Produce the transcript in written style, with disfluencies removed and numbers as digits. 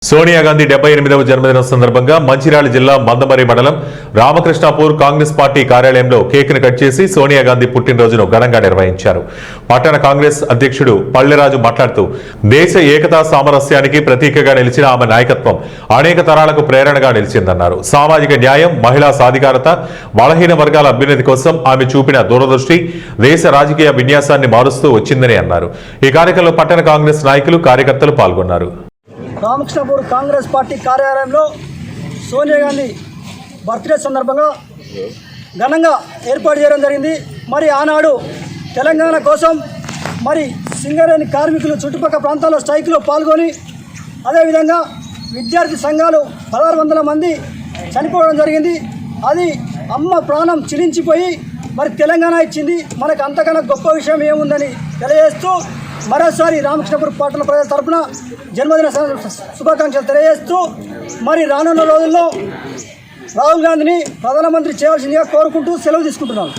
సోనియా గాంధీ 78వ జన్మదినం సందర్భంగా మంచిర్యాల జిల్లా మందమరి మండలం రామకృష్ణాపూర్ కాంగ్రెస్ పార్టీ కార్యాలయంలో కేక్ను కట్ చేసి సోనియా గాంధీ పుట్టినరోజును ఘనంగా నిర్వహించారు. పట్టణ కాంగ్రెస్ అధ్యక్షుడు పల్లెరాజు మాట్లాడుతూ దేశ ఏకతా సామరస్యానికి ప్రతీకగా నిలిచిన ఆమె నాయకత్వం అనేక తరాలకు ప్రేరణగా నిలిచిందన్నారు. సామాజిక న్యాయం, మహిళా సాధికారత, బలహీన వర్గాల అభ్యున్నతి కోసం ఆమె చూపిన దూరదృష్టి దేశ రాజకీయ విన్యాసాన్ని మారుస్తూ వచ్చిందని అన్నారు. ఈ కార్యక్రమంలో పట్టణ కాంగ్రెస్ నాయకులు, కార్యకర్తలు పాల్గొన్నారు. రామకృష్ణాపూర్ కాంగ్రెస్ పార్టీ కార్యాలయంలో సోనియా గాంధీ బర్త్డే సందర్భంగా ఘనంగా ఏర్పాటు చేయడం జరిగింది. మరి ఆనాడు తెలంగాణ కోసం మరి సింగరేణి కార్మికులు చుట్టుపక్కల ప్రాంతాల్లో స్ట్రైక్లో పాల్గొని అదేవిధంగా విద్యార్థి సంఘాలు 1600 మంది చనిపోవడం జరిగింది. అది అమ్మ ప్రాణం చిరించిపోయి మరి తెలంగాణ ఇచ్చింది. మనకు అంతకన్నా గొప్ప విషయం ఏముందని తెలియజేస్తూ మరోసారి రామకృష్ణాపూర్ పట్టణ ప్రజల తరఫున జన్మదిన శుభాకాంక్షలు తెలియజేస్తూ మరి రానున్న రోజుల్లో రాహుల్ గాంధీని ప్రధానమంత్రి చేయాల్సిందిగా కోరుకుంటూ సెలవు తీసుకుంటున్నాను.